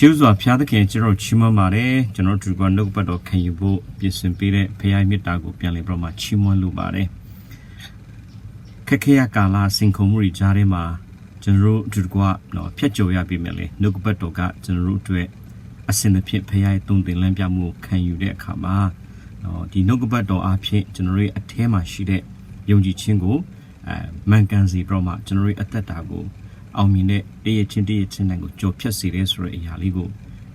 Shoes of Piatha General Chima Mare, General Drugan no but of can you bo, Pisimpire, Pay Mitago, Piali Broma, Chimo Lubare. Kakea Kala, Sinkomuri Jarima, General Drugua, no, Piajoya Bimele, no but got General to it. A Sinapit Pay Tung the Lampiamu, can you there Kama? No, the Nogobato Api generate a tema shide, Yonji Chingo, Manganzi Broma, generate a Tatago. Almine, AHD, Chinango, Joe Piasides, Ray Yaligo,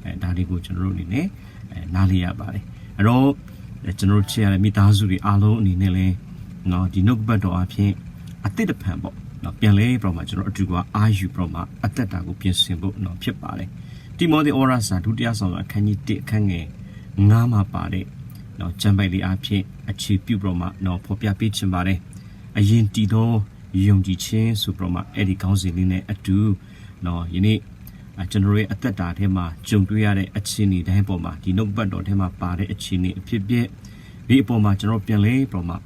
and Dadigo General, and Nalia Bari. And all the General Chair Mitazuri Alo Ninele, no, the Nogbato Api, a Tita Pambo, no Piale, Broma, General Drugua, Aju Broma, a Tatago Piasimbo, no Pipare. Timo the Orasa, Dudiasoma, can you take Kange, Nama Bari, no Jambali Api, a cheap Broma, no Popia Pichimbare, a Yin Tido. Yonji Chin, Suproma, Eddie Counciline, a two, no, you need a generate at that Hema, Junguiare, a chini, the Hempoma, the Nobado Hema Pare, a chini, a pibie, the Epoma, General Piale, Broma,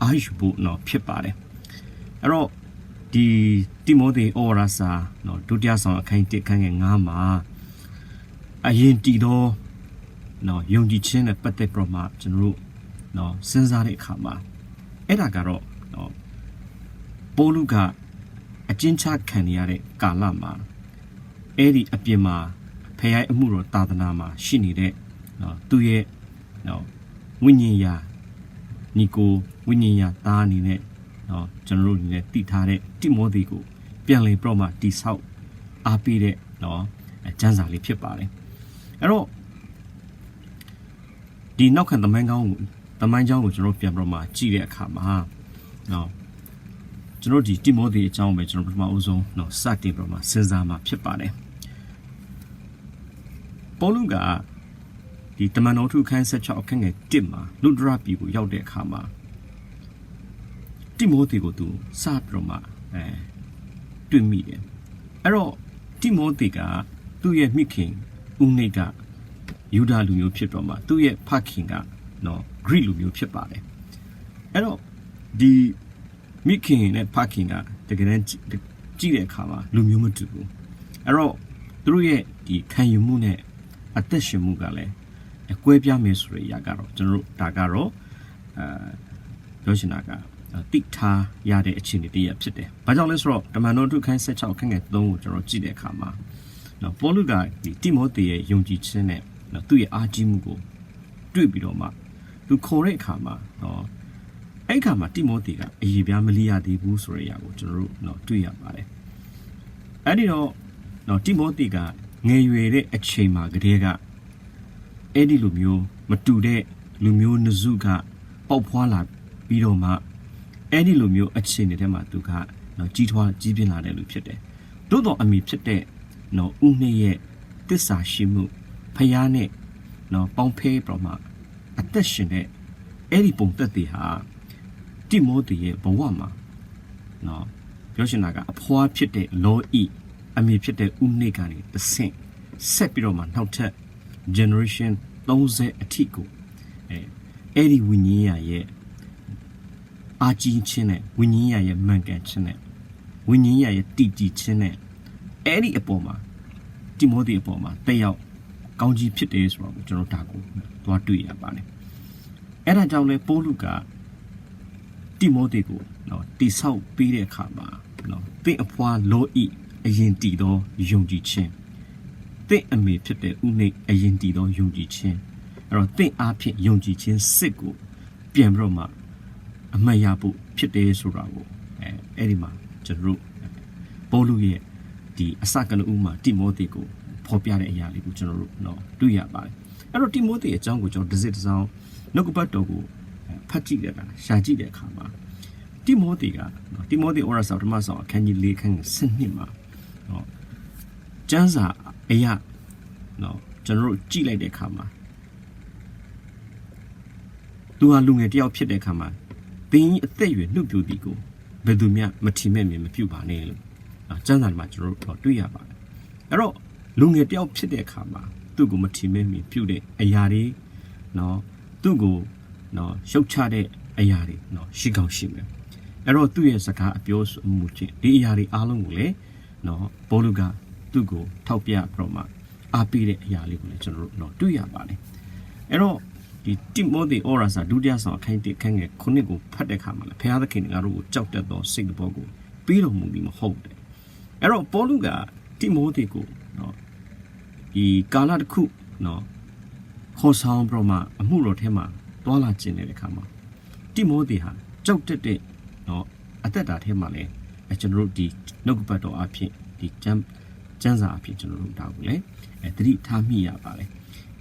Aishbu, no, Pipare. Aro, the Timothy Orasa, no, Dudiason, can't take Kangama, a yin tido, no, Yonji Chin, a pate Broma, General, no, Sensare Kama, Edagaro, no. Boluga, a jincha caniare, Galama, Eri Apima, Pay Muro Tadanama, Shinide, no, Tuye, no, Winia, Nico, Winia, Tanine, no, General Titare, Timodigo, Pianle Broma, Tisau, Apide, no, a Janzali Pipare. Ero the knock and the mango, the mango with European Broma, Gilia Kama, no. General Timothy John Major Mauzo, no Sati Broma, Sezama Pipare. Boluga, the Tamanotu can set out Kanga Dimma, Ludra people Yaude Kama. Timothy go to Sabroma, to medium. Ero Timothy ga, 2 year making, Unega, Yuda Lumio Piproma, 2 year parking, no, Grilumio Pipare. Ero the Making and parking the grand Gilead Kama, Lumumutu. Aro, through ye, the Kayumune, Attention Mugale, a Quebia Misri Yagaro, General Dagaro, Yoshinaga, Dicta Yade Chinity Upside. But all this rock, the Manotu can set out Kang at Long General Gilead Kama. Now, Boluga, the Timothy Yonji Chene, now 2 year Ajimugo, 2 Bidoma, to correct Kama, no. Ekama Timothy, a Yamalia de Busoria, General, no, 2 years. I did not, no, Timothy, Nayuere, a Chema, Grega, Eddie Lumio, Matude, Lumio Nazuka, Popwala, Bidoma, Eddie Lumio, a Chinitema Duka, no, Jitwa, Jibina de Lupete. Dodo Ami Pete, no, Uneye, Tessa Shimu, Payane, no, Pompey Broma, Attachene, Eddie Pompetiha. Timothy Bawama, no, Yoshinaga, a poor pite, low e, a me pite unegani, the same, Sepiroman, how generation, those a tico, Eddie Winia ye, Archie Chine, Winia ye Mangan Chine, Winia ye Titi Chine, Eddie Apoma, Timothy Apoma, they out, Gauji pite is from General Taco, what do you about it? Era Jale Poluga. Timothy go, no, this how be the Kama, no, think upon low e, a yin dido, Yonji Chen. Think a me pit unique a yin dido, Yonji Chen, or think up Yonji Chen sickle, Pian Roma, a Mayabu, pit de Surago, Edima, General Boluye, the Asakan Uma, Timothy go, Popia Yali, General, no, do ya by. I don't Timothy a jungle or the zone, no go but dogo. Patiga, Shaji Kama. Timothy or as out of Massa, can you leak and send him? No. Janza, Aya, no, General Gile de Kama. Do a lung at your pit de Kama. Being a theory, no beauty go. Bedumia, Matimemi, Puba nail. Janza Major or do ya by. Ero, lung at your pit de Kama. Do go Matimemi, Pude, Ayari, no, do go. No, show chade a yari, no, Shigo Shime. Ero 2 years ago, abuse Muchi, the yari alone, no, Boluga, Dugo, Topia Broma, အားပေးတဲ့အရာလေးကိုလည်းကျွန်တော်တို့တွေ့ရပါတယ်အဲ့တော့ဒီတိမောသေဩရာစာဒုတိယဆောင်အခန်း1ခန်းငယ်9ကိုဖတ်တဲ့အခါမှာလည်းဘုရားသခင်ကတို့ကိုကြောက်တတ်သောစိတ်တော်ကိုပေးတော်မူပြီးမဟုတ်တယ်အဲ့တော့ပေါလုကတိမောသေကိုနော်ဒီကာလတစ်ခုနော်ခေါ်ဆောင်ပြီးမှအမှုတော်ထဲမှာတွာလာခြင်းတဲ့အခါမှာတိမောသေဟာကြောက်တတ်တဲ့နော်အသက်တာထဲမှာလည်းကျွန်တော်တို့ဒီနှုတ်ကပတ်တော်အဖြစ်ဒီကျမ်းစာအဖြစ်ကျွန်တော်တို့ဒါကိုလည်းသတိထားမိရပါတယ်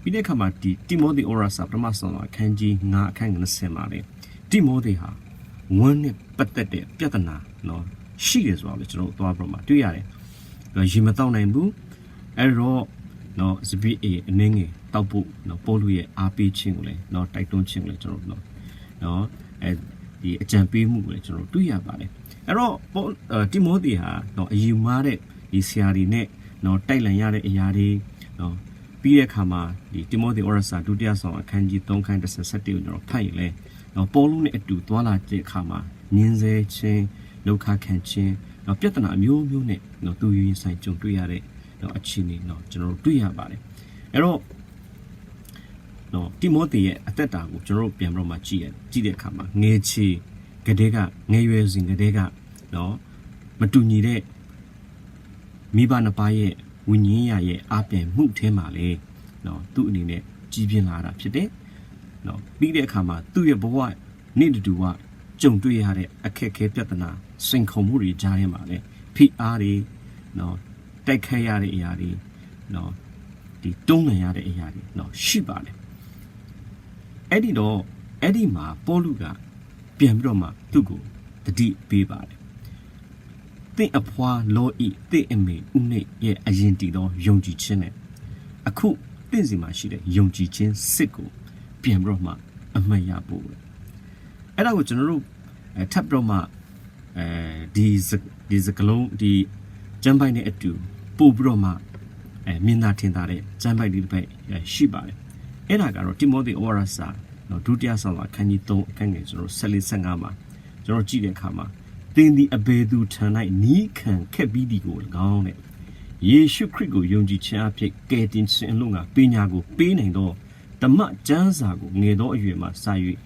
ပြီးတဲ့အခါမှာဒီတိမောသေဩရာစာပထမဆုံးအခန်းကြီး9အခန်း20မှာလေတိမောသေဟာဝမ်းနဲ့ပတ်သက်တဲ့ပြဿနာနော်ရှိတယ်ဆိုတော့လေကျွန်တော်တို့သွားပြီးမှတွေ့ရတယ်ရေမတောက်နိုင်ဘူးအဲ့တော့နော်စပီအေအနေငယ်တောက်ဖို့နော်ပိုးလူရဲ့အားပေးခြင်းကိုလည်းနော်တိုက်တွန်းခြင်းကိုလည်းကျွန်တော်တို့နော်ဒီအကြံပေးမှုကိုလည်းကျွန်တော်တွေ့ရပါတယ်အဲ့တော့တိမောသေဟာနော်အယူမားတဲ့ဒီဆရာတွေနဲ့နော်တိုက်လန်ရတဲ့အရာတွေနော်ပြီးတဲ့အခါမှာဒီတိမောသေဩရစာဒုတိယဆောင်အခန်းကြီး3ခန်း17ကိုကျွန်တော်ဖတ်ရင်လဲနော်ပေါလုနဲ့အတူသွားလာတဲ့အခါမှာညင်းဆဲခြင်းဒုက္ခခံခြင်းနော်ပြဿနာအမျိုးမျိုးနဲ့နော်သူရင်ဆိုင်ကြုံတွေ့ရတဲ့နော်အခြေအနေနော်ကျွန်တော်တို့တွေ့ရပါတယ်အဲ့တော့နော်တိမောသေရဲ့အသက်တာကိုကျွန်တော်တို့ပြန်ပြီးတော့မှကြည့်တဲ့အခါမှာငယ်ချီကတဲ့ကငယ်ရွယ်စဉ်ကတဲ့ကနော်မတူညီတဲ့မိဘနှစ်ပါးရဲ့ဝိညာဉ်ရရဲ့အားပြန်မှုထဲမှာလေနော်သူ့အနေနဲ့ကြီးပြင်းလာတာဖြစ်တယ်နော်ပြီးတဲ့အခါမှာသူ့ရဲ့ဘဝနေ့တူကကြုံတွေ့ရတဲ့အခက်အခဲပြဿနာစိန်ခေါ်မှုတွေကြားထဲမှာလေဖိအားတွေနော်တိုက်ခိုက်ရတဲ့အရာတွေနော်ဒီတွန်းလှန်ရတဲ့အရာတွေနော်ရှိပါတယ်အဲ့ဒီမှာပေါလုကပြန်ပြီးတော့မှသူ့ကိုတတိပေးပါတယ်သင်အဖွာလောဤသင်အမေဥနေရဲ့အရင်တည်သောယုံကြည်ခြင်းနဲ့အခုသင်စီမှာရှိတဲ့ယုံကြည်ခြင်းစစ်ကိုပြန်ပြီးတော့မှအမှတ်ရဖို့အဲ့ဒါကိုကျွန်တော်တို့ထပ်ပြီးတော့မှဒီစကလုံးဒီကျမ်းပိုက်နဲ့အတူပို့ပြီးတော့မှမြင်သာထင်သာတဲ့ကျမ်းပိုက်ဒီတစ်ပိုက်ရှိပါတယ်အဲ့ဒါကတော့တိမောသေဩဝါဒစာနော်ဒုတိယဆောင်အခန်းကြီး3အခန်းငယ်ကျွန်တော်14-15မှာကျွန်တော်ကြည့်တဲ့အခါမှာသင်သည်အဘယ်သူထံ၌နီးခံခက်ပြီးဒီကို၎င်းတဲ့ယေရှုခရစ်ကိုယုံကြည်ခြင်းအဖြစ်ကယ်တင်ခြင်းအလို့ငါပညာကိုပေးနိုင်သောဓမ္မကျမ်းစာကိုငယ်သောအရွယ်မှစ၍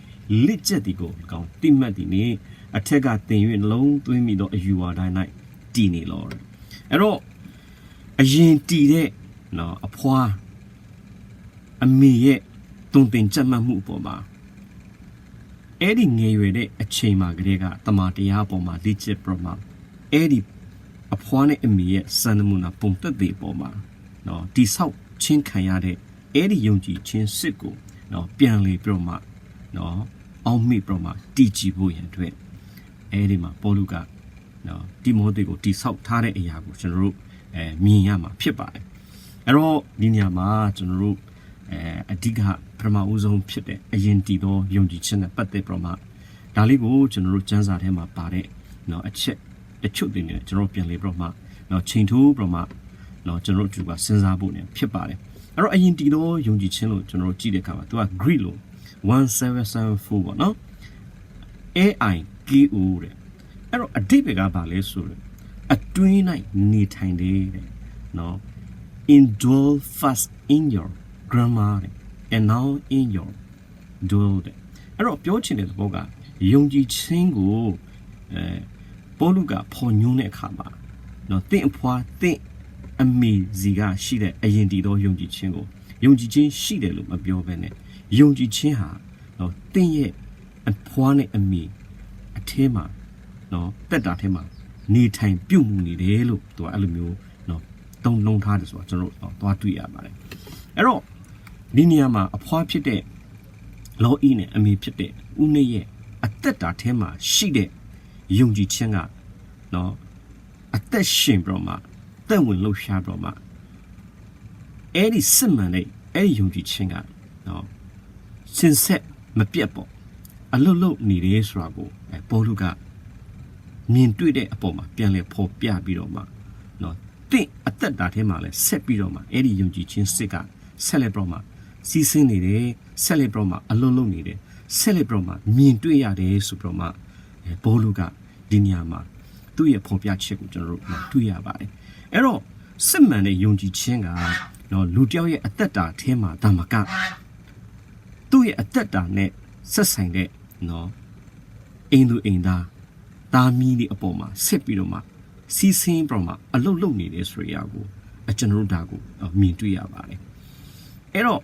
လက်ကျက်ဒီကို၎င်းတိမှတ်သည်နှင့်အထက်ကသင်၍နှလုံးသွင်းမိသောအယူဝါဒ၌တည်နေလောအဲ့တော့အရင်တည်တဲ့နော်အဖွာအမေရဲ့တုံတင်ကြက်မှတ်မှုအပေါ်မှာအဲ့ဒီငယ်ရွယ်တဲ့အချိန်မှာကလေးကတမန်တရားပေါ်မှာလေ့ကျင့်ပြမှာအဲ့ဒီအဖွားနဲ့အမေရဲ့စံနမူနာပုံသက်သေပေါ်မှာနော်တိဆောက်ချင်းခံရတဲ့အဲ့ဒီယုံကြည်ခြင်းစစ်ကိုနော်ပြန်လေပြမှာနော်အောင်မိပြမှာတည်ကြည်ဖို့ရန်အတွက်အဲ့ဒီမှာပေါလုကနော်တိမောသေကိုတိဆောက်ထားတဲ့အရာကိုကျွန်တော်တို့မြင်ရမှာဖြစ်ပါတယ်အဲ့တော့ဒီနေရာမှာကျွန်တော်တို့အဓိကပထမဦးဆုံးဖြစ်တဲ့အရင်တည်သောယုံကြည်ခြင်းနဲ့ပတ်သက်ပြမှာဒါလေးကိုကျွန်တော်တို့စံစာထဲမှာပါတဲ့နော်အချက်တချို့တင်နေကျွန်တော်ပြန်လေပြမှာနော်ချိန်ထိုးပြမှာနော်ကျွန်တော်တို့ကစဉ်းစားဖို့ ਨੇ ဖြစ်ပါတယ်အဲ့တော့အရင်တည်သောယုံကြည်ခြင်းလို့ကျွန်တော်တို့ကြည့်တဲ့အခါမှာသူက Greek လို့1774ပေါ့နော် AIKO တဲ့အဲ့တော့အဓိပ္ပာယ်ကဘာလဲဆိုတော့အတွင်း၌နေထိုင်တယ်တဲ့နော် indwell fast in your grammar and now in your dwell တဲ့အဲ့တော့ပြောချင်တဲ့သဘောကယုံကြည်ခြင်းကိုပေါလုကဖော်ညွှန်းတဲ့အခါမှာနော်တင့်အဖွားတင့်အမိစီကရှိတဲ့အရင်တည်သောယုံကြည်ခြင်းကိုယုံကြည်ခြင်းရှိတယ်လို့မပြောဘဲနဲ့ယုံကြည်ခြင်းဟာနော်တင့်ရဲ့အဖွားနဲ့အမိအထဲမှာနော်တက်တာထဲမှာနေထိုင်ပြုတ်မှုနေတယ်လို့သူကအဲ့လိုမျိုးနော်တုံ့လုံးထားတယ်ဆိုတော့ကျွန်တော်တို့သွားတွေ့ရပါတယ်အဲ့တော့ဒီနေရာမှာအဖွားဖြစ်တဲ့လောအီနဲ့အမေဖြစ်တဲ့ဥနေရဲ့အသက်တာထဲမှာရှိတဲ့ယုံကြည်ခြင်းကနော်အသက်ရှင်ပြီးတော့မှတက်ဝင်လှုပ်ရှားပြီးတော့မှအဲ့ဒီစစ်မှန်တဲ့အဲ့ဒီယုံကြည်ခြင်းကနော်စင်ဆက်မပြတ်ပေါ့အလုတ်လုတ်နေတယ်ဆိုတာကိုပေါလုကမြင်တွေ့တဲ့အပေါ်မှာပြန်လဲဖော်ပြပြီးတော့မှနော်တင့်အသက်တာထဲမှာလဲဆက်ပြီးတော့မှအဲ့ဒီယုံကြည်ခြင်းစစ်ကဆက်လက်ပြီးတော့မှစီးဆင်းနေတယ်ဆက်လက်ပြီးတော့မှအလုတ်လုတ်နေတယ်ဆက်လက်ပြီးတော့မှမြင်တွေ့ရတယ်ဆိုပြီးတော့မှပေါလုကဒီနေရာမှာသူ့ရဲ့ဖော်ပြချက်ကိုကျွန်တော်တို့တွေ့ရပါတယ်အဲ့တော့စစ်မှန်တဲ့ယုံကြည်ခြင်းက နော်လူတယောက်ရဲ့အသက်တာထဲမှာဒါမကသူ့ရဲ့အသက်တာနဲ့ဆက်ဆိုင်တဲ့နော်အိမ်သူအိမ်သားသားမီးတွေအပေါ်မှာဆက်ပြီးတော့မှစီးဆင်းပြီးတော့မှအလုတ်လုတ်နေတယ်ဆိုရကိုကျွန်တော်တို့ဒါကိုမြင်တွေ့ရပါတယ်အဲ့တော့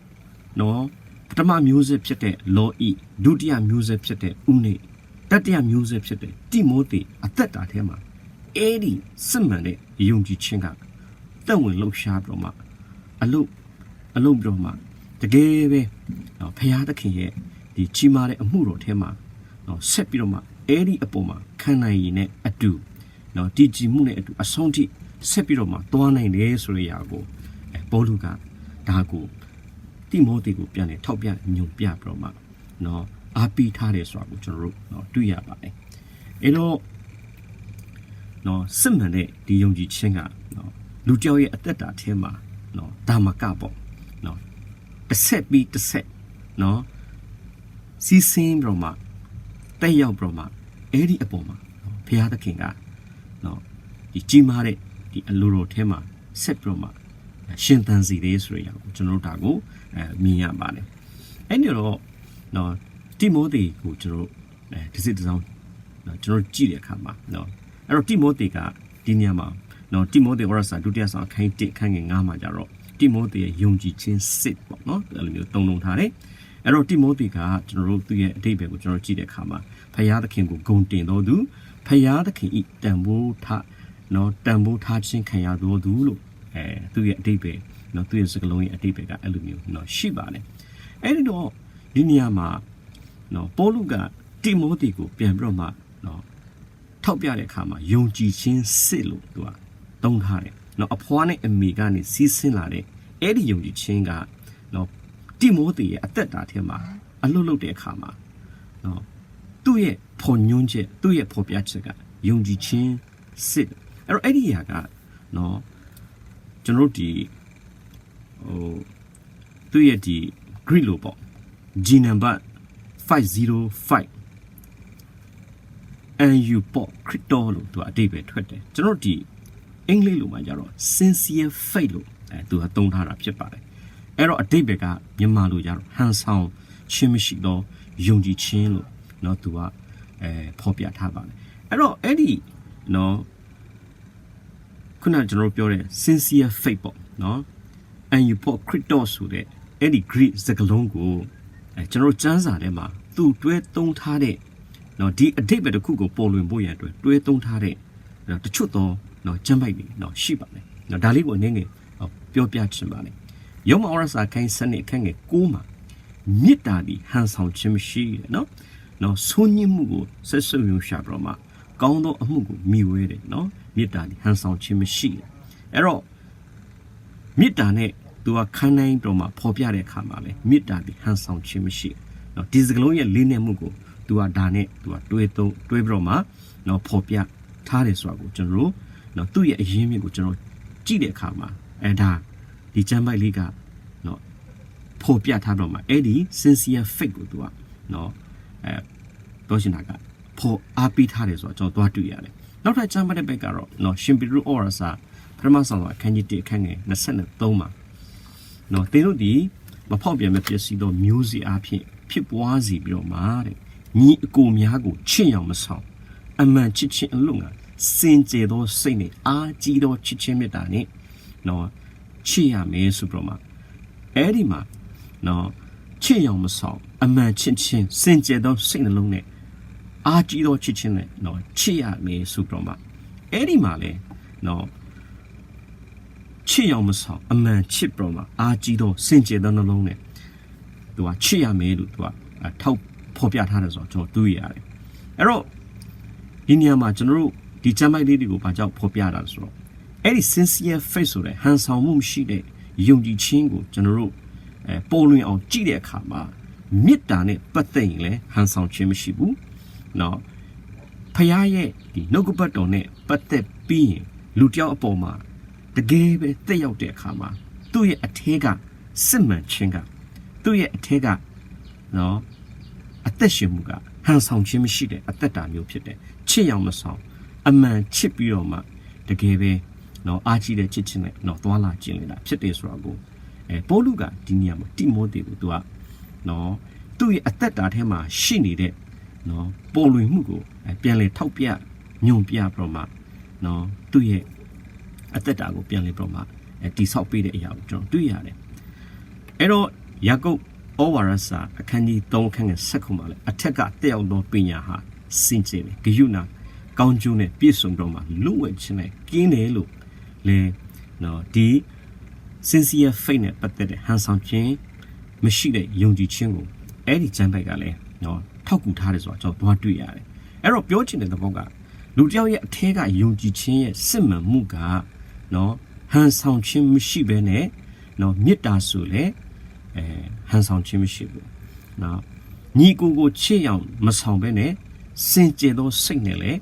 နော်ပထမမျိုးဆက်ဖြစ်တဲ့လောဤဒုတိယမျိုးဆက်ဖြစ်တဲ့ဥနေတတိယမျိုးဆက်ဖြစ်တဲ့တိမိုသေအသက်တာထဲမှာအဲ့ဒီစစ်မှန်တဲ့ယုံကြည်ခြင်းကတက်ဝင်လှုပ်ရှားပြီးတော့မှအလုတ်ပြီးတော့မှတကယ်ပဲဖရာသခင်ရဲ့ဒီကြီးမားတဲ့အမှုတော်ထဲမှာနော်ဆက်ပြီးတော့မှအဲ့ဒီအပေါ်မှာခံနိုင်ရည်နဲ့အတူနော်တည်ကြည်မှုနဲ့အတူအဆုံးထိဆက်ပြီးတော့မှသွားနိုင်တယ်ဆိုတဲ့အရာကိုပေါလုကဒါကိုတိမောသေကိုပြန်လေထောက်ပြညွန်ပြပြီးတော့မှနော်အားပေးထားတယ်ဆိုတာကိုကျွန်တော်တို့နော်တွေ့ရပါတယ်အဲ့တော့နော်စစ်မှန်တဲ့ဒီယုံကြည်ခြင်းကနော်လူတယောက်ရဲ့အသက်တာထဲမှာနော်ဒါမကပေါ့နော်တစ်ဆက်ပြီးတစ်ဆက်နော်စီးဆင်းပြီးတော့မှတက်ရောက်ပြီးတော့မှအဲ့ဒီအပေါ်မှာဘုရားသခင်ကနော်ဒီကြီးမားတဲ့ဒီအလိုတော်ထဲမှာဆက်ပြီးတော့မှရှင်သန်စီသေးဆိုရအောင်ကျွန်တော်တို့ဒါကိုမြင်ရပါတယ်အဲ့ဒီတော့နော်တိမောသေကိုကျွန်တော်ဒီစစ်တစောင်းနော်ကျွန်တော်ကြည့်တဲ့အခါမှာနော်အဲ့တော့တိမောသေကဒီနေရာမှာနော်တိမောသေဝရစာဒုတိယဆောင်အခန်း1ခန်းငယ်9မှာကြတော့တိမောသေရဲ့ယုံကြည်ခြင်းစစ်ပေါ့နော်အဲ့လိုမျိုးတုံ့လုံထားတယ်အဲ့တော့တိမောသေကကျွန်တော်တို့သူ့ရဲ့အဓိပ္ပာယ်ကိုကျွန်တော်ကြည့်တဲ့အခါမှာဖယားသခင်ကိုဂုဏ်တင်တော်သူဖယားသခင်ဤတန်ဖိုးထားခြင်းခံရတော်သူလို့သူ့ရဲ့အဓိပ္ပာယ်နော်သူ့ရဲ့စကားလုံးရဲ့အဓိပ္ပာယ်ကအဲ့လိုမျိုးနော်ရှိပါတယ်အဲ့ဒီတော့ဒီနေရာမှာနော်ပေါလုကတိမောသေကိုပြန်ပြီးတော့မှနော်ထောက်ပြတဲ့အခါမှာယုံကြည်ခြင်းစစ်လို့သူကသုံးထားတယ်နော်အဖွားနဲ့အမေကနေစီးဆင်းလာတဲ့အဲ့ဒီယုံကြည်ခြင်းကနော်တိမောသေရဲ့အသက်တာထဲမှာအလွတ်လွတ်တဲ့အခါမှာနော်သူ့ရဲ့ဖော်ညွှန်းချက်သူ့ရဲ့ဖော်ပြချက်ကယုံကြည်ခြင်းစစ်အဲ့တော့အဲ့ဒီအရာကနော်ကျွန်တော်တို့ဒီသူ့ရဲ့ဒီ Greek လို့ပေါ့ G number 505 and you put crypto လို့သူအတိတ်ပဲထွက်တယ်ကျွန်တော်ဒီအင်္ဂလိပ်လိုမှကြတော့ sincere faith လို့သူကသုံးထားတာဖြစ်ပါတယ်အဲ့တော့အတိတ်ပဲကမြန်မာလိုကြတော့ဟန်ဆောင်ခြင်းမရှိတော့ယုံကြည်ခြင်းလို့เนาะသူကဖော်ပြထားပါတယ်အဲ့တော့အဲ့ဒီเนาะခုနကကျွန်တော်ပြောတဲ့ sincere faith ပေါ့เนาะ and you put crypto ဆိုတဲ့အဲ့ဒီ Greek စကားလုံးကိုကျွန်တော်ကျမ်းစာထဲမှာသူတွဲသုံးထားတဲ့เนาะဒီအတိတ်ပဲတစ်ခုကိုပေါ်လွင်ဖို့ရန်အတွက်တွဲသုံးထားတဲ့တချို့သောเนาะကျမ်းပိုက်တွေเนาะရှိပါတယ်เนาะဒါလေးကိုအနေငယ်ပြောပြချင်ပါတယ်ယောမဩရစာခိုင်းစနစ်အခန်းငယ်9မှာမေတ္တာဒီဟန်ဆောင်ခြင်းမရှိတယ်เนาะဆိုးညစ်မှုကိုဆက်ဆုပ်ရုံရှာပြီးတော့မှကောင်းသောအမှုကိုမိဝဲတယ်เนาะမေတ္တာဒီဟန်ဆောင်ခြင်းမရှိတယ်အဲ့တော့မေတ္တာနဲ့သူကခန်းတိုင်းပြီးတော့မှဖော်ပြတဲ့အခါမှာလဲမေတ္တာဒီဟန်ဆောင်ခြင်းမရှိเนาะဒီစကလုံးရဲ့လေးနက်မှုကိုသူကဒါနဲ့သူကတွဲပြီးတော့မှเนาะဖော်ပြထားတယ်ဆိုတာကိုကျွန်တော်တို့เนาะသူ့ရဲ့အရင်းမြစ်ကိုကျွန်တော်ကြည့်တဲ့အခါမှာဒါဒီကျမ်းပိုက်လေးကเนาะဖော်ပြထားတော့မှအဲ့ဒီ sincere faith ကိုသူကเนาะပြောချင်တာကဖော်အားပေးထားတယ်ဆိုတော့ကျွန်တော်သွားတွေ့ရတယ်နောက်ထပ်ကျမ်းပိုက်တဲ့ဘက်ကတော့เนาะရှင်ပေတရုဩဝါစာပထမဆောင်အခန်းကြီး1အခန်းငယ်23မှာเนาะသင်တို့ဒီမဖောက်ပြန်မဲ့ပစ္စည်းတော့မျိုးစီအားဖြင့်ဖြစ်ပွားစီပြီးတော့မှာတဲ့ညီအကိုများကိုချင့်အောင်မဆောင်အမှန်ချစ်ချင်းအလို့ငါစင်ကြယ်သောစိတ်နဲ့အားကြီးသောချစ်ချင်းမေတ္တာနဲ့เนาะချစ်ရမယ်ဆိုပြီးတော့မှအဲ့ဒီမှာเนาะချစ်အောင်မဆောင်အမှန်ချစ်ချင်းစင်ကြယ်သောစိတ်နှလုံးနဲ့အားကြီးသောချစ်ချင်းနဲ့เนาะချစ်ရမယ်ဆိုပြီးတော့မှအဲ့ဒီမှာလေเนาะချစ်အောင်မဆောင်အမှန်ချစ်ပြီးတော့မှအားကြီးသောစင်ကြယ်သောနှလုံးနဲ့သူကချစ်ရမယ်လို့သူကထောက်ဖော်ပြထားတယ်ဆိုတော့ကျွန်တော်တွေ့ရတယ်အဲ့တော့ဒီနေရာမှာကျွန်တော်တို့ဒီကျမ်းပိုက်လေးတွေကိုဘာကြောင့်ဖော်ပြတာလဲဆိုတော့အဲ့ဒီ sincere faith ဆိုတဲ့ဟန်ဆောင်မှုရှိတဲ့ယုံကြည်ခြင်းကိုကျွန်တော်တို့ပေါ်လွင်အောင်ကြည့်တဲ့အခါမှာမေတ္တာနဲ့ပတ်သက်ရင်လည်းဟန်ဆောင်ခြင်းမရှိဘူးเนาะဖခင်ရဲ့ဒီနှုတ်ကပတ်တော်နဲ့ပတ်သက်ပြီးရင်လူတယောက်အပေါ်မှာတကယ်ပဲတက်ရောက်တဲ့အခါမှာသူ့ရဲ့အထဲကစစ်မှန်ခြင်းကသူ့ရဲ့အထဲကเนาะအသက်ရှင်မှုကဟန်ဆောင်ခြင်းမရှိတဲ့အသက်တာမျိုးဖြစ်တယ်ချစ်ရောင်မဆောင်အမှန်ချစ်ပြီးတော့မှတကယ်ပဲเนาะအားကြီးတဲ့ချစ်ချင်းနဲ့เนาะသွားလာခြင်းနေတာဖြစ်တယ်ဆိုတော့ကို ပေါလုကဒီနေရာမှာတိမောသေကိုသူကနော်သူ့ရဲ့အသက်တာထဲမှာရှိနေတဲ့နော်ပေါ်လွင်မှုကိုပြန်လေထောက်ပြညွန်ပြပြမှနော်သူ့ရဲ့အသက်တာကိုပြန်လေပြမှတိဆောက်ပေးတဲ့အရာကိုကျွန်တော်တွေ့ရတယ်အဲ့တော့ယာကုပ်ဩဝါဒစာအခန်းကြီး3အခန်းငယ်7ခုမှာလဲအထက်ကတက်ရောက်သောပညာဟာစင်ကြယ်တယ်ဂယုဏကောင်းကျိုးနဲ့ပြည့်စုံတော့မှလူဝဲခြင်းနဲ့ကင်းတယ်လို့လဲနော်ဒီ sincere faith နဲ့ပတ်သက်တဲ့ဟန်ဆောင်ခြင်းမရှိတဲ့ယုံကြည်ခြင်းကိုအဲ့ဒီကျမ်းပိုက်ကလည်းနော်ထောက်ကူထားတယ်ဆိုတော့ကျွန်တော်တွေ့ရတယ်အဲ့တော့ပြောချင်တဲ့သဘောကလူတစ်ယောက်ရဲ့အထဲကယုံကြည်ခြင်းရဲ့စစ်မှန်မှုကနော်ဟန်ဆောင်ခြင်းမရှိဘဲနဲ့နော်မေတ္တာဆိုလေဟန်ဆောင်ခြင်းမရှိဘူးနော်ညီကိုချစ်အောင်မဆောင်ဘဲနဲ့စင်ကြယ်သောစိတ်နဲ့လည်း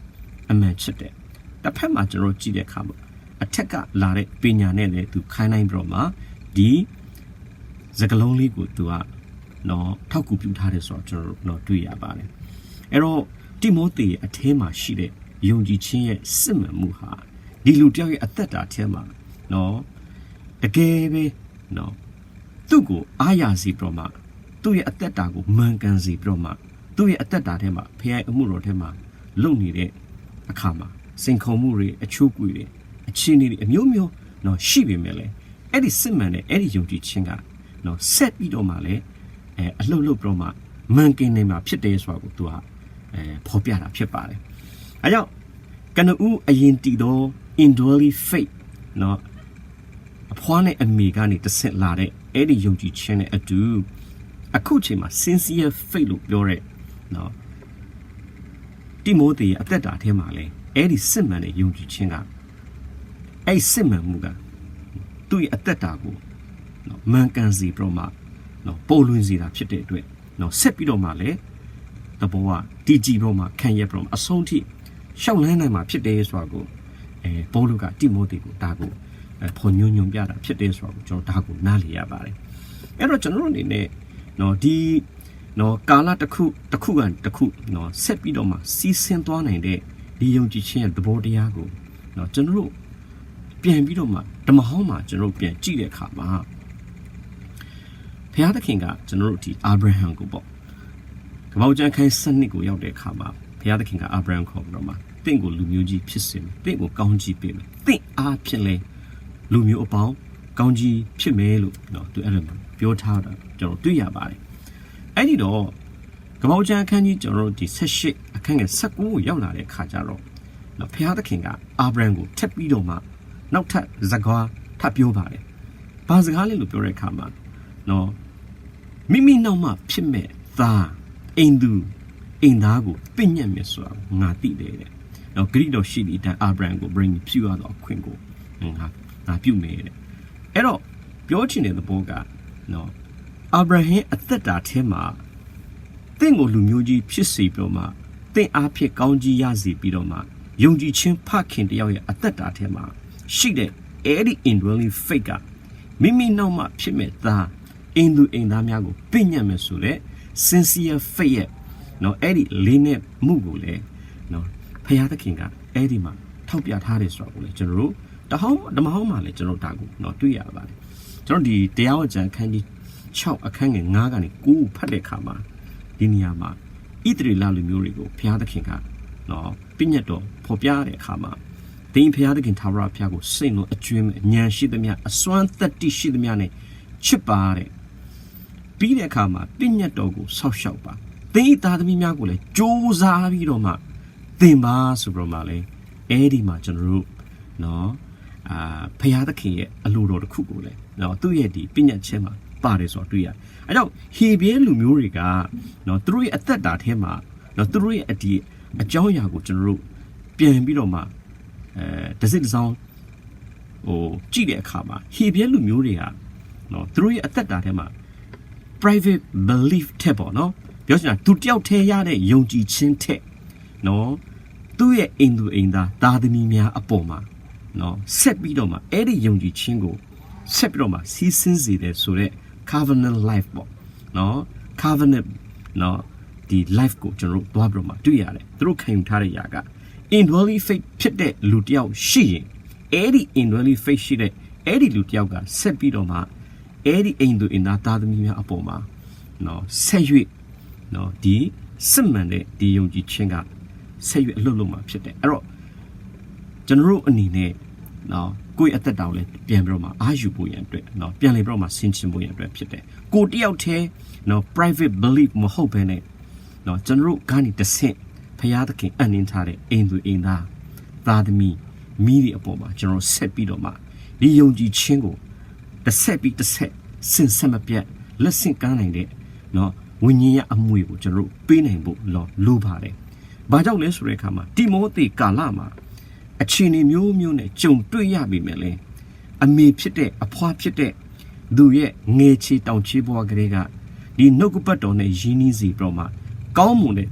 အမှန်ချစ်တယ်တစ်ဖက်မှာကျွန်တော်ကြည့်တဲ့အခါမှာအထက်ကလာတဲ့ပညာနဲ့လည်းသူခိုင်းနိုင်ပြီးတော့မှဒီစကလုံးလေးကိုသူကနော်ထောက်ကူပြုထားတယ်ဆိုတော့ကျွန်တော်တို့တွေ့ရပါတယ်အဲ့တော့တိမောသေအထဲမှာရှိတဲ့ယုံကြည်ခြင်းရဲ့စစ်မှန်မှုဟာဒီလူတယောက်ရဲ့အသက်တာထဲမှာနော်တကယ်ပဲနော်သူ့ကိုအားရစီပြီးတော့မှသူ့ရဲ့အသက်တာကိုမှန်ကန်စီပြီးတော့မှသူ့ရဲ့အသက်တာထဲမှာဖခင်အမှုတော်ထဲမှာလုံနေတဲ့အခါမှာစိန်ခေါ်မှုတွေအချိုးကွေတွေအခြေအနေတွေအမျိုးမျိုးနော်ရှိပေမဲ့လည်းအဲ့ဒီစစ်မှန်တဲ့အဲ့ဒီယုံကြည်ခြင်းကနော်ဆက်ပြီးတော့မှလည်းအလှုပ်လှုပ်ပြီးတော့မှမှန်ကင်းနေမှာဖြစ်တယ်ဆိုတာကိုသူကဖော်ပြတာဖြစ်ပါတယ်အဲကြောင့်ကနဦးအရင်တည်သော indwelling faith နော်အဖွားနဲ့အမေကနေတဆင့်လာတဲ့အဲ့ဒီယုံကြည်ခြင်းနဲ့အတူအခုချိန်မှာ sincere faith လို့ပြောတဲ့နော်တိမောသေရဲ့အသက်တာထဲမှာလဲအဲ့ဒီစစ်မှန်တဲ့ယုံကြည်ခြင်းကအဲ့စစ်မှန်မှုကသူ့ရဲ့အသက်တာကိုနော်မှန်ကန်စီပြီးတော့မှနော်ပိုလွင်စီတာဖြစ်တဲ့အတွက်နော်ဆက်ပြီးတော့မှလဲတဘောကတီကြည်ပြီးတော့မှခံရပြီးတော့အဆုံးထိရှောက်လန်းနိုင်မှာဖြစ်တယ်ဆိုတာကိုပေါလုကတိမောသေကိုဒါကိုဖော်ညွှန်ပြတာဖြစ်တယ်ဆိုတာကိုကျွန်တော်ဒါကိုနားလည်ရပါတယ်အဲ့တော့ကျွန်တော်တို့အနေနဲ့နော်ဒီနော်ကာလတစ်ခုကန်တစ်ခုနော်ဆက်ပြီးတော့မှစီးဆင်းသွားနိုင်တဲ့ဒီယုံကြည်ခြင်းရဲ့သဘောတရားကိုနော်ကျွန်တော်တို့ပြန်ပြီးတော့မှဓမ္မဟောင်းမှာကျွန်တော်တို့ပြန်ကြည့်တဲ့အခါမှာဘုရားသခင်ကကျွန်တော်တို့ဒီအာဗြဟံကိုပေါ့ကမ္ဘာ့ကျမ်းခိုင်းစနစ်ကိုရောက်တဲ့အခါမှာဘုရားသခင်ကအာဗြဟံခေါ်ပြီးတော့မှတင့်ကိုလူမျိုးကြီးဖြစ်စေမယ်တင့်ကိုကောင်းကြီးပေးမယ်တင့်အားဖြင့်လဲလူမျိုးအပေါင်းကောင်းကြီးဖြစ်မယ်လို့နော်သူအဲ့လိုပြောထားတာကျွန်တော်တွေ့ရပါတယ်အဲ့ဒီတော့ကမ္ဘာ့ကျမ်းအခန်းကြီးကျွန်တော်တို့ဒီ18အခန်းငယ်19ကိုရောက်လာတဲ့အခါကျတော့နော်ဘုရားသခင်ကအာဗြဟံကိုထပ်ပြီးတော့မှနောက်ထပ်စကားထပ်ပြောပါတယ်ဘာစကားလဲလို့ပြောတဲ့အခါမှာနော်မိမိနောက်မှဖြစ်မဲ့သားအိမ်သူအိမ်သားကိုပြညတ်မြတ်ဆိုတာငါသိတယ်တဲ့နော်ဂရိတော်ရှိသည့်အတိုင်းအာဗြဟံကို bring ပြုရတော့အခွင့်ကိုငါပြုမယ်တဲ့အဲ့တော့ပြောချင်တဲ့သဘောကနော်အာဗြဟံအသက်တာထဲမှာတင့်ကိုလူမျိုးကြီးဖြစ်စေပြီးတော့မှတင့်အားဖြင့်ကောင်းကြီးရစေပြီးတော့မှယုံကြည်ခြင်းဖခင်တယောက်ရဲ့အသက်တာထဲမှာရှိတဲ့အဲ့ဒီ indwelling faith ကမိမိနောက်မှဖြစ်မဲ့သားအိမ်သူအိမ်သားများကိုပြညတ်မယ်ဆိုတဲ့ sincere faith ရဲ့နော်အဲ့ဒီလေးနဲ့မှုကိုလည်းနော်ဖခင်သခင်ကအဲ့ဒီမှာထောက်ပြထားတယ်ဆိုတော့ကိုလည်းကျွန်တော်တို့ဓမ္မဟောင်းမှာလည်းကျွန်တော်ဒါကိုနော်တွေ့ရပါတယ်ကျွန်တော်ဒီတရားဝကျမ်းအခန်းကြီး6အခန်းငယ်9ကနေ9ဖတ်တဲ့အခါမှာဒီနေရာမှာဣသရေလလူမျိုးတွေကိုဘုရားသခင်ကနော်ပြညတ်တော်ဖော်ပြတဲ့အခါမှာသင်ဘုရားသခင်ထာဝရဘုရားကိုစိတ်လုံးအကျွမ်းမဲ့ဉာဏ်ရှိသမျှအစွမ်းတတ္တိရှိသမျှနဲ့ချစ်ပါတဲ့ပြီးတဲ့အခါမှာပြညတ်တော်ကိုဆောက်ရှောက်ပါသင်၏သားသမီးများကိုလည်းကြိုးစားပြီးတော့မှသင်ပါဆိုပြီးတော့မှလည်းအဲ့ဒီမှာကျွန်တော်တို့နော်ဘုရားသခင်ရဲ့အလိုတော်တစ်ခုကိုလည်းနော်သူ့ရဲ့ဒီပြညတ်ခြင်းမှာပါတယ်ဆိုတော့တွေ့ရတယ်။အဲကြောင့်ဟေဘဲလူမျိုးတွေကနော်သူတို့ရဲ့အသက်တာထဲမှာနော်သူတို့ရဲ့အကြောင်းအရာကိုကျွန်တော်တို့ပြန်ပြီးတော့မှတစ်စိတ်တစ်စောင်းကြည့်တဲ့အခါမှာဟေဘဲလူမျိုးတွေကနော်သူတို့ရဲ့အသက်တာထဲမှာ private belief ထက်ပေါ့နော်ပြောချင်တာသူတယောက်တည်းရတဲ့ယုံကြည်ခြင်းထက်နော်သူ့ရဲ့အိမ်သူအိမ်သားသမီးများအပေါ်မှာနော်ဆက်ပြီးတော့မှအဲ့ဒီယုံကြည်ခြင်းကိုဆက်ပြီးတော့မှစီးဆင်းစေတယ်ဆိုတော့ covenant life ပေါ့နော် covenant နော်ဒီ life ကိုကျွန်တော်တို့သွားပြီးတော့မှတွေ့ရတယ်သူတို့ခံယူထားတဲ့ຢာက indwelling faith ဖြစ်တဲ့လူတစ်ယောက်ရှိရင်အဲ့ဒီ indwelling faith ရှိတဲ့အဲ့ဒီလူတစ်ယောက်ကဆက်ပြီးတော့မှ Eddie ain't doing that me upon no say you no the simman the young chinga say you a little more pit error general anine no go at the downlet pian broma as you boy and no pian broma since boy and pit go out here no private belief mo hope in it no general gani the same payada king and entire ain't doing that that me media upon general set bidoma the young chingo the set beat the set since some appear let's sink down no when ye a mui which a rope pinning book law lubare. Bajolis recama, Timothy Kalama, a chini mune, chung 2 yabi mele, a me pite, a poor pite, do ye, nechi down chibo grega, the nogupatone genizi broma, gaumune,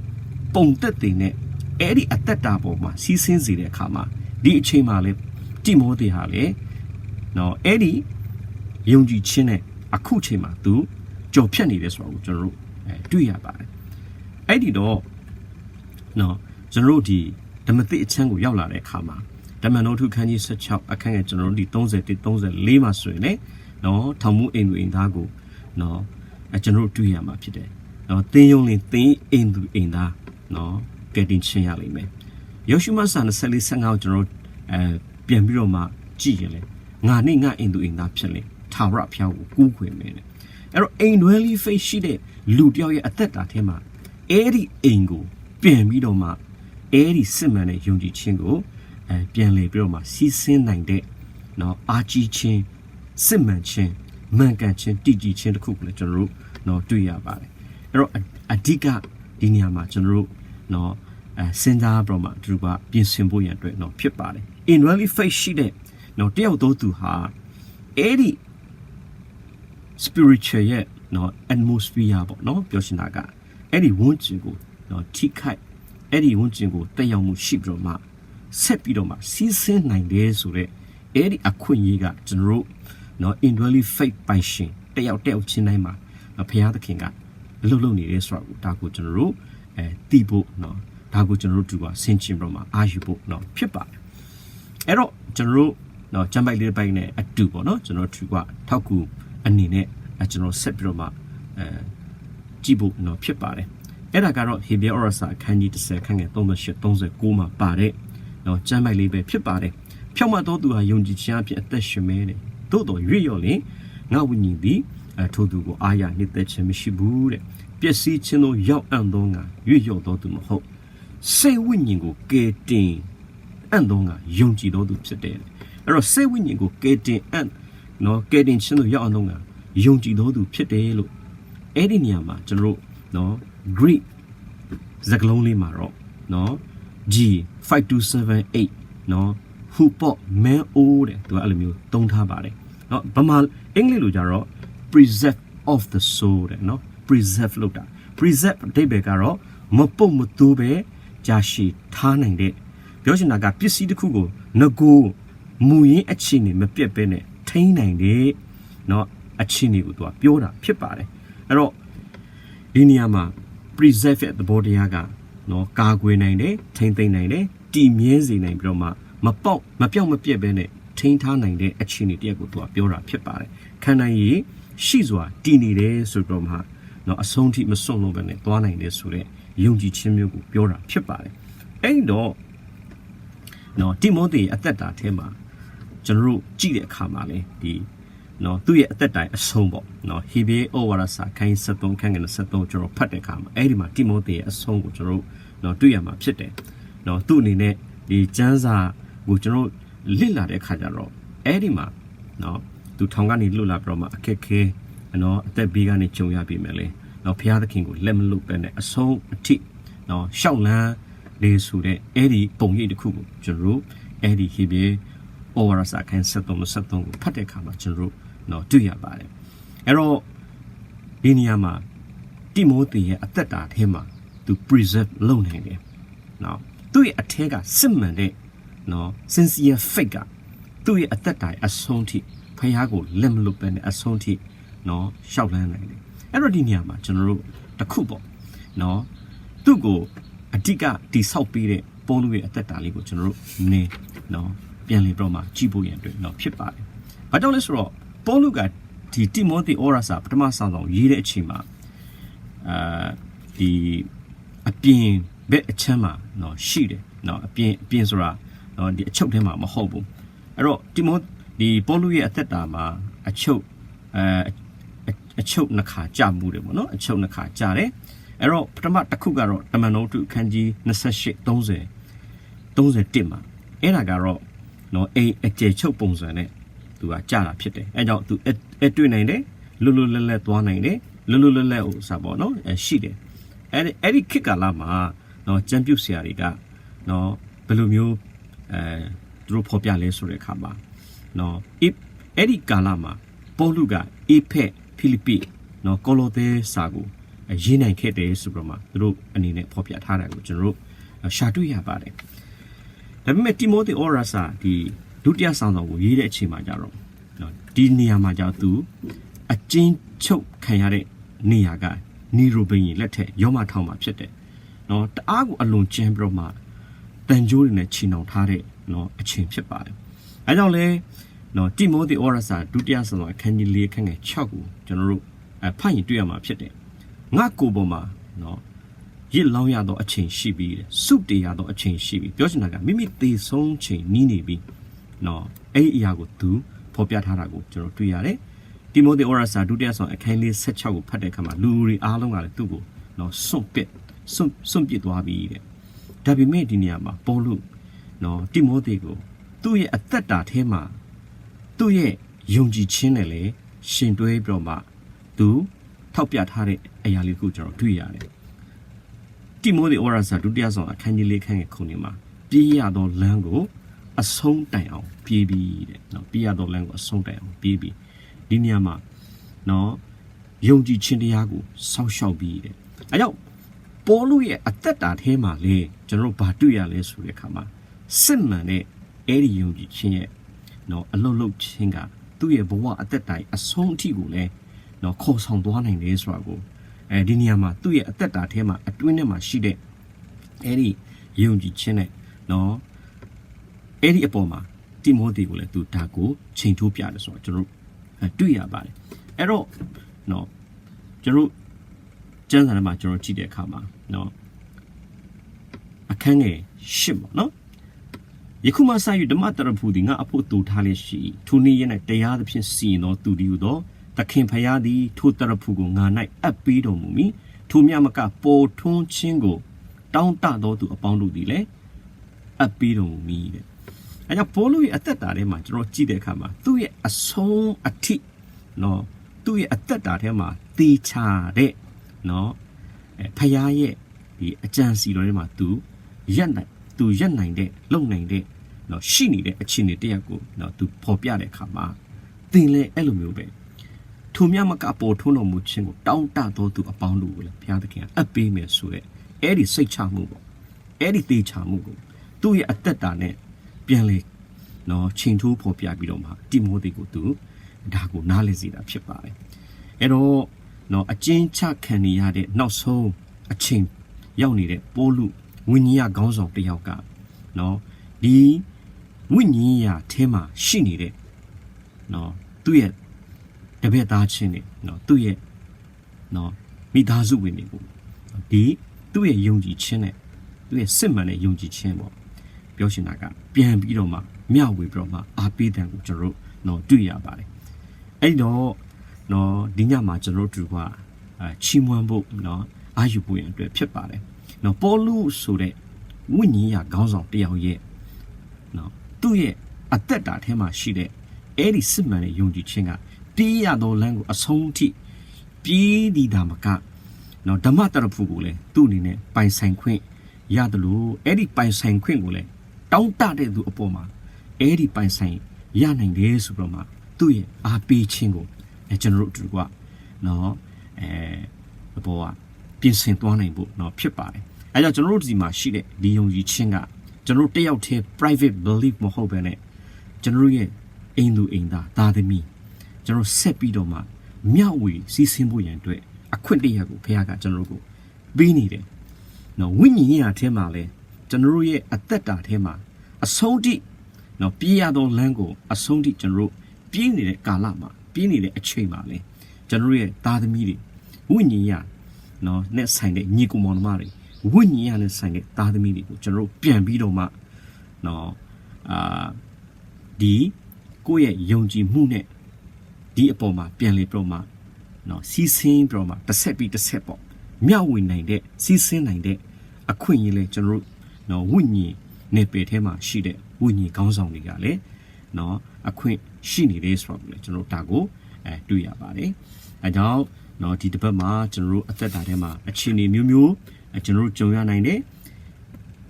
pontetine, Eddie at that daboma, si sinzi de kama, di chimale, Timothy hale, no Eddie, Yunji chine, a kuchima, do. ကြော်ဖြတ်နေတဲ့ဆိုတော့ကျွန်တော်တို့တွေ့ရပါတယ်အဲ့ဒီတော့နော်ကျွန်တော်တို့ဒီဓမ္မသစ်အချမ်းကိုရောက်လာတဲ့အခါမှာဓမ္မနောထုခန်းကြီး16အခန်းငယ်ကျွန်တော်တို့ဒီ31 34မှာဆိုရင်လေနော်ထောင်မှုအိမ်သူအိမ်သားကိုနော်ကျွန်တော်တို့တွေ့ရမှာဖြစ်တယ်နော်သင်ယုံလင်သင်အိမ်သူအိမ်သားနော်ကဲတင်ချင်းရလိမ့်မယ်ယောရှုမဆန်24 15ကျွန်တော်တို့ပြန်ပြီးတော့မှကြည့်ရင်လေငါနဲ့ငါအိမ်သူအိမ်သားဖြစ်လေထာဝရဘုရားကိုကူးခွင့်မယ်အဲ့တော့အိမ်တွဲလေးဖိတ်ရှိတဲ့လူတယောက်ရဲ့အသက်တာထဲမှာအဲ့ဒီအိမ်ကိုပြန်ပြီးတော့မှအဲ့ဒီစစ်မှန်တဲ့ယုံကြည်ခြင်းကိုပြန်လေပြီးတော့မှစီးဆင်းနိုင်တဲ့နော်အာကြီးခြင်းစစ်မှန်ခြင်းမှန်ကန်ခြင်းတည်ကြည်ခြင်းတစ်ခုကိုလည်းကျွန်တော်တို့နော်တွေ့ရပါတယ်အဲ့တော့အဓိကဒီနေရာမှာကျွန်တော်တို့နော်စဉ်းစားပြီးတော့မှသူကပြင်ဆင်ဖို့ရန်အတွက်နော်ဖြစ်ပါတယ် in really faith ရှိတဲ့နော်တယောက်သောသူဟာအဲ့ဒီspiritual ရဲ့နော် atmosphere ပေါ့နော်ပြောရှင်တာကအဲ့ဒီဝန်းကျင်ကိုနော်ထိခိုက်အဲ့ဒီဝန်းကျင်ကိုတက်ရောက်မှုရှိပြီးတော့မှဆက်ပြီးတော့မှစီးဆင်းနိုင်တယ်ဆိုတော့အဲ့ဒီအခွင့်အရေးကကျွန်တော်တို့နော် individually faith ပိုင်ရှင်တယောက်ချင်းတိုင်းမှာဘုရားသခင်ကအလုပ်လုပ်နေတယ်ဆိုတော့ဒါကိုကျွန်တော်တို့သိဖို့နော်ဒါကိုကျွန်တော်တို့ဒီကဆင်ခြင်ပြီးတော့မှအာယူဖို့နော်ဖြစ်ပါတယ်အဲ့တော့ကျွန်တော်တို့နော်ကျမ်းပိုက်လေးပိုင်းနဲ့အတူပေါ့နော်ကျွန်တော်တို့ဒီကထောက်ကူအနေနဲ့ကျွန်တော်ဆက်ပြီးတော့မှကြည့်ဖို့နော်ဖြစ်ပါတယ်အဲ့ဒါကတော့ Hebrew ဩရစာအခန်းကြီး10ခန်းငယ်38 39မှာပါတယ်နော်ကျမ်းပိုက်လေးပဲဖြစ်ပါတယ်ဖြောင့်မတ်သောသူဟာယုံကြည်ခြင်းအဖြစ်အသက်ရှင်မဲတယ်သို့တော်ရွေ့လျော်လင်ငါဝိညာဉ်သည်ထိုသူကိုအားရနှိမ့်သက်ခြင်းမရှိဘူးတဲ့ပျက်စီးခြင်းတို့ရောက်အံ့သောငါရွေ့လျော်သောသူမဟုတ်စိတ်ဝိညာဉ်ကိုကယ်တင်အံ့သောငါယုံကြည်သောသူဖြစ်တယ်အဲ့တော့စိတ်ဝိညာဉ်ကိုကယ်တင်အံ့နော်ကယ်တင်ခြင်းတို့ရောက်အံ့သောငါယုံကြည်သောသူဖြစ်တယ်လို့အဲ့ဒီနေရာမှာကျွန်တော်တို့နော် Greek စကားလုံးလေးမှာတော့နော် G 5278နော် who bought man o တဲ့သူကအဲ့လိုမျိုးသုံးထားပါတယ်နော်ဗမာအင်္ဂလိပ်လိုကြတော့ preserve of the soul တဲ့နော် preserve လို့တာ preserve အဓိပ္ပာယ်ကတော့မပုတ်မသိုးပဲကြာရှည်ထားနိုင်တဲ့ပြောချင်တာကပစ္စည်းတစ်ခုကိုငကိုမူရင်းအခြေအနေမပြတ်ပဲနဲ့ထိန်းနိုင်တဲ့နော်အခြေအနေကိုသူကပြောတာဖြစ်ပါတယ်အဲ့တော့ဒီနေရာမှာ preserve တဲ့သဘောတရားကနော်ကာကွယ်နိုင်တယ်ထိန်းသိမ်းနိုင်တယ်တည်မြဲစေနိုင်ပြီးတော့မှမပြောက်မပြတ်ပဲနဲ့ထိန်းထားနိုင်တဲ့အခြေအနေတရက်ကိုသူကပြောတာဖြစ်ပါတယ်ခန္ဓာရည်ရှိစွာတည်နေတယ်ဆိုတော့မှနော်အဆုံးထိမစွန့်လို့ပဲနဲ့သွားနိုင်တယ်ဆိုတဲ့ယုံကြည်ခြင်းမျိုးကိုပြောတာဖြစ်ပါတယ်အဲ့တော့နော်တိမောသေအသက်တာထဲမှာကျွန်တော်တို့ကြည့်တဲ့အခါမှာလေဒီနော်သူ့ရဲ့အသက်တိုင်အဆုံးပေါ့နော်ဟေဘေဩဝါဒစာခိုင်း73ခန်းငယ်73ကျွန်တော်ဖတ်တဲ့အခါမှာအဲ့ဒီမှာတိမောသေရဲ့အဆုံးကိုကျွန်တော်တို့နော်တွေ့ရမှာဖြစ်တယ်နော်သူ့အနေနဲ့ဒီကျမ်းစာကိုကျွန်တော်လစ်လာတဲ့အခါကျတော့အဲ့ဒီမှာနော်သူထောင်ကနေလွတ်လာပြီးတော့မှအခက်ခဲနော်အသက်ဘေးကနေကြုံရပြီမယ်လေနော်ဘုရားသခင်ကိုလက်မလွတ်ပဲနဲ့အဆုံးအထိနော်ရှောက်လန်းလေးဆိုတဲ့အဲ့ဒီပုံရိပ်တစ်ခုကိုကျွန်တော်တို့အဲ့ဒီဟေဘေဩဝါဒစာခိုင်း73ကိုဖတ်တဲ့အခါမှာကျွန်တော်တို့နော်တွေ့ရပါတယ်အဲ့တော့ဒီနေရာမှာတိမောသေရဲ့အသက်တာထဲမှာသူ preserve လုပ်နိုင်တယ်နော်သူ့ရဲ့အထက်ကစစ်မှန်တဲ့နော် sincere faith ကသူ့ရဲ့အသက်တာအဆုံးထိဖခင်ကိုလက်မလွတ်ပဲနဲ့အဆုံးထိနော်ရှောက်လန်းနိုင်တယ်အဲ့တော့ဒီနေရာမှာကျွန်တော်တို့တစ်ခုပေါ့နော်သူ့ကိုအဓိကတိဆောက်ပေးတဲ့ပေါလုရဲ့အသက်တာလေးကိုကျွန်တော်တို့နည်းနော်ပြန်လည်ပြီးတော့မှကြည့်ဖို့ရန်အတွက်နော်ဖြစ်ပါတယ်ဘာကြောင့်လဲဆိုတော့ပေါလုက ဒီတိမောသေဩရစာပထမဆောင်ရေးတဲ့အချိန်မှာဒီအပြင်ဘက်အချမ်းမှာနော်ရှိတယ်နော်အပြင်ဆိုတာနော်ဒီအချုပ်ထဲမှာမဟုတ်ဘူးအဲ့တော့ဒီပေါလုရဲ့အသက်တာမှာအချုပ်နှစ်ခါကြာမှုတယ်ပေါ့နော်အချုပ်နှစ်ခါကြာတယ်အဲ့တော့ပထမတစ်ခုကတော့တမန်တော်တို့အခန်းကြီး28-30မှာအဲ့ဒါကတော့နော်အိမ်အကျယ်ချုပ်ပုံစံနဲ့သူကကြာတာဖြစ်တယ်အဲ့ကြောင့်သူတွေ့နိုင်တယ်လွတ်လွတ်လပ်လပ်သွားနိုင်တယ်လွတ်လွတ်လပ်လပ်ဟိုစားပေါ့နော်ရှိတယ်အဲ့ဒီခေတ်ကာလမှာနော်ကျမ်းပြုဆရာတွေကနော်ဘယ်လိုမျိုးသူတို့ဖော်ပြလဲဆိုတဲ့အခါမှာနော်အဲ့ဒီကာလမှာပေါလုကအေဖက်ဖိလိပ္ပိနော်ကိုလိုသဲစာကိုရေးနိုင်ခဲ့တယ်ဆိုပြီးမှသူတို့အနေနဲ့ဖော်ပြထားတာကိုကျွန်တော်တို့ရှာတွေ့ရပါတယ်ဒါပေမဲ့တိမောသေဩရစာဒီဒုတိယဆောင်ကိုရေးတဲ့အချိန်မှာကြတော့နော်ဒီနေရာမှာကြတော့သူအကျဉ်းချုပ်ခံရတဲ့နေရာကနီရိုဘိန်လက်ထက်ရောမထောင်မှာဖြစ်တယ်နော်တအားကိုအလွန်ကျန်းပြီးတော့မှတန်ကြိုးတွေနဲ့ချီနှောင်ထားတဲ့နော်အချိန်ဖြစ်ပါတယ်အဲကြောင့်လဲနော်တိမောသေဩရစာဒုတိယဆောင်အခန်းကြီး4အခန်းငယ်6ကိုကျွန်တော်တို့ဖတ်ရင်တွေ့ရမှာဖြစ်တယ်ငါကိုယ်ပေါ်မှာနော်ရစ်လောင်းရသောအချိန်ရှိပြီးစုတည်ရသောအချိန်ရှိပြီးပြောချင်တာကမိမိသေဆုံးချိန်နီးနေပြီနော်အဲ့ဒီအရာကိုသူဖော်ပြထားတာကိုကျွန်တော်တွေ့ရတယ်တိမောသေဩရစာဒုတိယဆောင်အခန်းလေး16ကိုဖတ်တဲ့အခါမှာလူတွေအားလုံးကလည်းသူ့ကိုနော်စွန့်ပစ်သွားပြီတဲ့ဒါပေမဲ့ဒီနေရာမှာပေါလုနော်တိမောသေကိုသူ့ရဲ့အသက်တာထဲမှာသူ့ရဲ့ယုံကြည်ခြင်းနဲ့လည်းရှင်တွဲပြီးတော့မှသူထောက်ပြထားတဲ့အရာလေးကိုကျွန်တော်တွေ့ရတယ်တိမောသေဩရစာဒုတိယဆောင်အခန်းကြီး4ခန်းငယ်ခုနှစ်မှာပြေးရသောလမ်းကိုအဆုံးတိုင်အောင်ပြေးပြီးတဲ့နော်ပြေးရသောလမ်းကိုအဆုံးတိုင်အောင်ပြေးပြီးဒီနေရာမှာနော်ယုံကြည်ခြင်းတရားကိုစောင့်ရှောက်ပြီးတဲ့အဲကြောင့်ပေါလုရဲ့အသက်တာထဲမှာလေကျွန်တော်တို့ဘာတွေ့ရလဲဆိုတဲ့အခါမှာစစ်မှန်တဲ့အဲ့ဒီယုံကြည်ခြင်းရဲ့နော်အလုံးလုံးခြင်းကသူ့ရဲ့ဘဝအသက်တိုင်အဆုံးအထိကိုလည်းနော်ခေါ်ဆောင်သွားနိုင်တယ်ဆိုတာကိုဒီနေရာမှာသူ့ရဲ့အသက်တာထဲမှာအတွင်းထဲမှာရှိတဲ့အဲ့ဒီယုံကြည်ခြင်းနဲ့နော်အဲ့ဒီအပေါ်မှာတိမောသေကိုလည်းသူဒါကိုချိန်ထိုးပြတယ်ဆိုတော့ကျွန်တော်တွေ့ရပါတယ်အဲ့တော့နော်ကျွန်တော်ကျမ်းစာထဲမှာကျွန်တော်ကြည့်တဲ့အခါမှာနော်အခန်းငယ်10ပေါ့နော်ယခုမှစ၍ဓမ္မတရဖူသည်ငါအဖို့တူထားလျက်ရှိထိုနေ့ရက်၌တရားသဖြင့်စီရင်သောသူဒီဟုသောသခင်ဖရာသည်ထိုတရဖူကိုငါ၌အပ်ပေးတော်မူမည်ထိုမြတ်မကပေါ်ထွန်းခြင်းကိုတောင်းတသောသူအပေါင်းတို့သည်လည်းအပ်ပေးတော်မူမည်တဲ့အဲကြောင့်ပေါလုရဲ့အသက်တာထဲမှာကျွန်တော်ကြည့်တဲ့အခါမှာသူ့ရဲ့အဆုံးအထိနော်သူ့ရဲ့အသက်တာထဲမှာသေချာတဲ့နော်ဖရာရဲ့ဒီအကြံစီတော်ထဲမှာသူရက်နိုင်တဲ့လုံနိုင်တဲ့နော်ရှိနေတဲ့အခြေအနေတရက်ကိုနော်သူဖော်ပြတဲ့အခါမှာသင်လည်းအဲ့လိုမျိုးပဲထိုမြတ်မကပေါ်ထွန်းတော်မူခြင်းကိုတောင်းတသောသူအပေါင်းတို့ကိုလည်းဘုရားသခင်ကအပ်ပေးမယ်ဆိုတဲ့အဲ့ဒီစိတ်ချမှုပေါ့အဲ့ဒီသေချာမှုကိုသူ့ရဲ့အသက်တာနဲ့ပြန်လေနော်ချိန်ထိုးဖော်ပြပြီးတော့မှတိမောသေကိုသူဒါကိုနားလည်စေတာဖြစ်ပါတယ်အဲ့တော့နော်အကျဉ်းချခံနေရတဲ့နောက်ဆုံးအချိန်ရောက်နေတဲ့ပေါလုဝိညာဉ်ခေါင်းဆောင်တစ်ယောက်ကနော်ဒီဝိညာဉ်ရာထဲမှာရှိနေတဲ့နော်သူ့ရဲ့တပည့်သားချင်းတွေနော်သူ့ရဲ့နော်မိသားစုဝင်တွေကိုဒီသူ့ရဲ့ယုံကြည်ခြင်းနဲ့သူ့ရဲ့စစ်မှန်တဲ့ယုံကြည်ခြင်းပေါ့ပြောရှင်တာကပြန်ပြီးတော့မှမျှဝေပြီးတော့မှအားပေးတဲ့ကိုကျွန်တော်တို့နော်တွေ့ရပါတယ်အဲ့တော့နော်ဒီညမှာကျွန်တော်တို့ကချီးမွမ်းဖို့နော်အာယူဖို့ရန်အတွက်ဖြစ်ပါတယ်နော်ပေါလုဆိုတဲ့ဝိညာဉ်ရာခေါင်းဆောင်တယောက်ရဲ့နော်သူ့ရဲ့အသက်တာထဲမှာရှိတဲ့အဲ့ဒီစစ်မှန်တဲ့ယုံကြည်ခြင်းကပြေးရသောလမ်းကိုအဆုံးထိပြေးဒီတာမကနော်ဓမ္မတရဖူကိုလည်းသူ့အနေနဲ့ပိုင်ဆိုင်ခွင့်ရတယ်လို့အဲ့ဒီပိုင်ဆိုင်ခွင့်ကိုလည်းတောင်းတတဲ့သူအပေါ်မှာအဲ့ဒီပိုင်ဆိုင်ရနိုင်တယ်ဆိုတော့မှသူ့ရဲ့အားပေးခြင်းကိုကျွန်တော်တို့ကနော်အပေါ်ကပြင်ဆင်သွားနိုင်ဖို့နော်ဖြစ်ပါတယ်အဲကြောင့်ကျွန်တော်တို့ဒီမှာရှိတဲ့ဒီယုံကြည်ခြင်းကကျွန်တော်တို့တယောက်တည်း private belief မဟုတ်ဘဲနဲ့ကျွန်တော်ရဲ့အိမ်သူအိမ်သားသားသမီးကျွန်တော်ဆက်ပြီးတော့မှမျှဝေစီးဆင်းဖို့ရန်အတွက်အခွင့်အရေးကိုဘုရားကကျွန်တော်တို့ကိုပေးနေတယ်နော်ဝိညာဉ်ရာထဲမှာလဲကျွန်တော်ရဲ့အသက်တာထဲမှာအဆုံးထိနော်ပြေးရသောလမ်းကိုအဆုံးထိကျွန်တော်တို့ပြေးနေတဲ့ကာလမှာ ပြင်းနေတဲ့အချိန်မှာလေကျွန်တော်ရဲ့သားသမီးတွေဝိညာဉ်ရနော်နဲ့ဆိုင်တဲ့ညီကောင်မောင်နှမတွေဝိညာဉ်ရနဲ့ဆိုင်တဲ့သားသမီးတွေကိုကျွန်တော်ပြန်ပြီးတော့မှနော်ဒီကိုယ့်ရဲ့ယုံကြည်မှုနဲ့ဒီအပေါ်မှာပြန်လေပြီးတော့မှနော်စီးဆင်းပြီးတော့မှတစ်ဆက်ပြီးတစ်ဆက်ပေါ့မျှဝေနိုင်တဲ့စီးဆင်းနိုင်တဲ့အခွင့်အရေးလေကျွန်တော်နော်ဝိညာဉ်နယ်ပယ်ထဲမှာရှိတဲ့ဝိညာဉ်ခေါင်းဆောင်တွေကလည်းနော်အခွင့်ရှိနေတယ်ဆိုတော့လေကျွန်တော်ဒါကိုတွေ့ရပါတယ်အဲကြောင့်နော်ဒီတစ်ပတ်မှာကျွန်တော်တို့အသက်တာထဲမှာအခြေအနေမျိုးမျိုးကျွန်တော်တို့ကြုံရနိုင်တယ်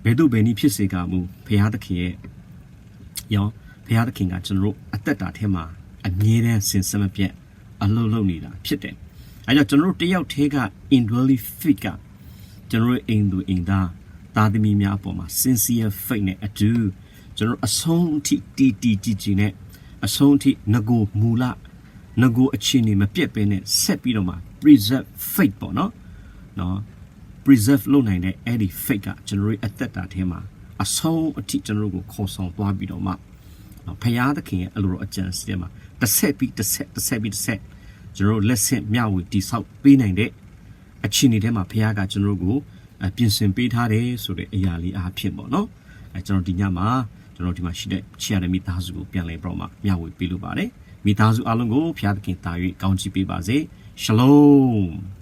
ဘယ်သူဘယ်နည်းဖြစ်စေကမူဘုရားသခင်ရဲ့ဘုရားသခင်ကကျွန်တော်တို့အသက်တာထဲမှာအမြဲတမ်းစင်စမပြတ်အလုံးလုံးနေတာဖြစ်တယ်အဲကြောင့်ကျွန်တော်တို့တယောက်တည်းက indwelling faith ကကျွန်တော်တို့အိမ်သူအိမ်သားသမီးများအပေါ်မှာ sincere faith နဲ့အတူကျွန်တော်အဆုံးအထိတီကြည်နဲ့အဆုံးအထိငကိုမူလငကိုအခြေအနေမပြတ်ပဲနဲ့ဆက်ပြီးတော့မှ preserve faith ပေါ့နော် preserve လုပ်နိုင်တဲ့အဲ့ဒီ faith ကကျွန်တော်ရဲ့အသက်တာထဲမှာအဆုံးအထိကျွန်တော်ကိုခေါ်ဆောင်သွားပြီးတော့မှဖယားသခင်ရဲ့အလိုတော်အကြံစီထဲမှာတစ်ဆက်ပြီးတစ်ဆက်ကျွန်တော်လက်ဆင့်မျှဝေတိဆောက်ပေးနိုင်တဲ့အခြေအနေထဲမှာဖယားကကျွန်တော်ကိုပြင်ဆင်ပေးထားတယ်ဆိုတဲ့အရာလေးအားဖြင့်ပေါ့နော်ကျွန်တော်ဒီညမှာကျွန်တော်ဒီမှာရှိတဲ့ချီရတဲ့မိသားစုကိုပြန်လည်ပြီးတော့မှမျှဝေပေးလိုပါတယ်မိသားစုအားလုံးကိုဖယားသခင်တာ၍ကောင်းချီးပေးပါစေရှလုံး